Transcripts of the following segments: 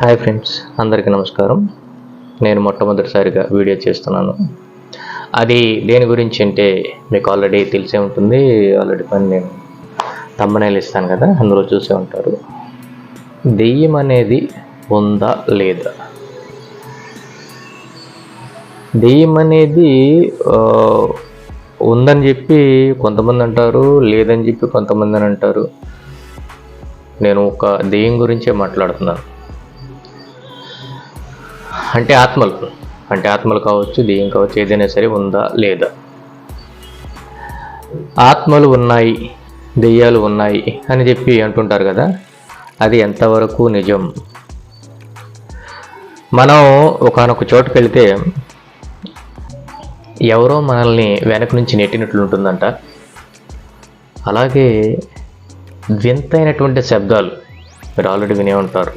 Hi friends, అందరికీ నమస్కారం. నేను మొట్టమొదటిసారిగా వీడియో చేస్తున్నాను. అది దేని గురించి అంటే మీకు ఆల్రెడీ తెలిసే ఉంటుంది. ఆల్రెడీ నేను థంబ్నెయిల్ ఇస్తాను కదా, అందులో చూసే ఉంటారు. దెయ్యం అనేది ఉందా లేదా? దెయ్యం అనేది ఉందని చెప్పి కొంతమంది అంటారు, లేదని చెప్పి కొంతమంది అని అంటారు. నేను ఒక దెయ్యం గురించే మాట్లాడుతున్నాను. అంటే ఆత్మలు కావచ్చు, దెయ్యం కావచ్చు, ఏదైనా సరే ఉందా లేదా? ఆత్మలు ఉన్నాయి, దెయ్యాలు ఉన్నాయి అని చెప్పి అంటుంటారు కదా, అది ఎంతవరకు నిజం? మనం ఒకానొక చోటుకు వెళితే ఎవరో మనల్ని వెనక నుంచి నెట్టినట్లు ఉంటుందంట. అలాగే వింతైనటువంటి శబ్దాలు మీరు ఆల్రెడీ వినే ఉంటారు.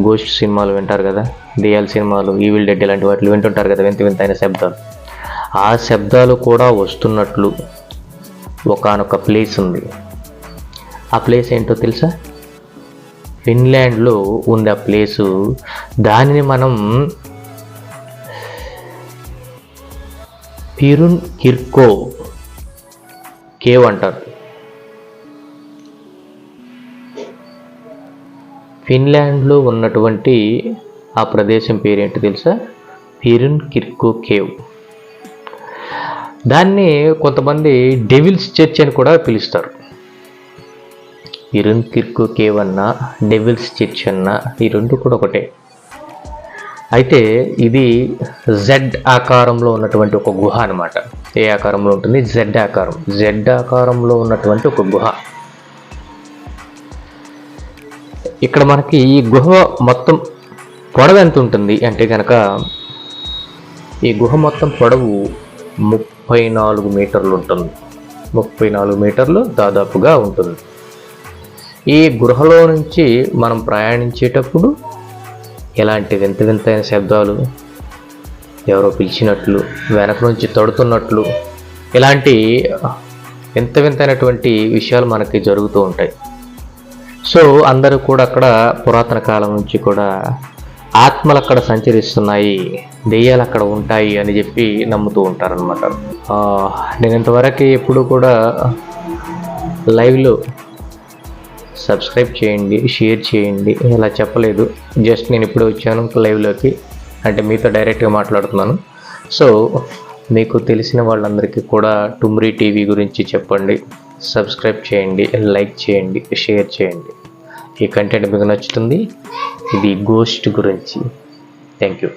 గోస్ట్ సినిమాలు వింటారు కదా, దెయ్యాల సినిమాలు, ఈవిల్ డెడ్ ఇలాంటి వాటిని వింటుంటారు కదా, వింతైన శబ్దాలు. ఆ శబ్దాలు కూడా వస్తున్నట్లు ఒకానొక ప్లేస్ ఉంది. ఆ ప్లేస్ ఏంటో తెలుసా? ఫిన్లాండ్లో ఉంది ఆ ప్లేసు. దానిని మనం పిరున్కిర్కో కేవ్ అంటారు. ఫిన్లాండ్లో ఉన్నటువంటి ఆ ప్రదేశం పేరేంటో తెలుసా? పిరున్కిర్కో కేవ్. దాన్ని కొంతమంది డెవిల్స్ చర్చ్ అని కూడా పిలుస్తారు. పిరున్కిర్కో కేవ్ అన్నా, డెవిల్స్ చర్చ్ అన్నా, ఈ రెండు కూడా ఒకటే. అయితే ఇది జెడ్ ఆకారంలో ఉన్నటువంటి ఒక గుహ అన్నమాట. ఏ ఆకారంలో ఉంటుంది? జెడ్ ఆకారం. జెడ్ ఆకారంలో ఉన్నటువంటి ఒక గుహ. ఇక్కడ మనకి ఈ గుహ మొత్తం పొడవు ఎంత ఉంటుంది అంటే కనుక, ఈ గుహ మొత్తం పొడవు 34 మీటర్లు ఉంటుంది. 34 మీటర్లు దాదాపుగా ఉంటుంది. ఈ గృహలో నుంచి మనం ప్రయాణించేటప్పుడు ఎలాంటి వింతైన శబ్దాలు, ఎవరో పిలిచినట్లు, వెనక నుంచి తడుతున్నట్లు, ఇలాంటి వింతైనటువంటి విషయాలు మనకి జరుగుతూ ఉంటాయి. సో అందరూ కూడా అక్కడ పురాతన కాలం నుంచి కూడా ఆత్మలు అక్కడ సంచరిస్తున్నాయి, దెయ్యాలు అక్కడ ఉంటాయి అని చెప్పి నమ్ముతూ ఉంటారనమాట. నేను ఇంతవరకు ఎప్పుడు కూడా లైవ్లో సబ్స్క్రైబ్ చేయండి, షేర్ చేయండి ఇలా చెప్పలేదు. జస్ట్ నేను ఇప్పుడే వచ్చాను లైవ్లోకి, అంటే మీతో డైరెక్ట్గా మాట్లాడుతున్నాను. సో మీకు తెలిసిన వాళ్ళందరికీ కూడా టుమ్రీ టీవీ గురించి చెప్పండి, సబ్స్క్రైబ్ చేయండి, లైక్ చేయండి, షేర్ చేయండి. ఈ కంటెంట్ మీకు నచ్చుతుంది. ఇది గోస్ట్ గురించి. Thank you.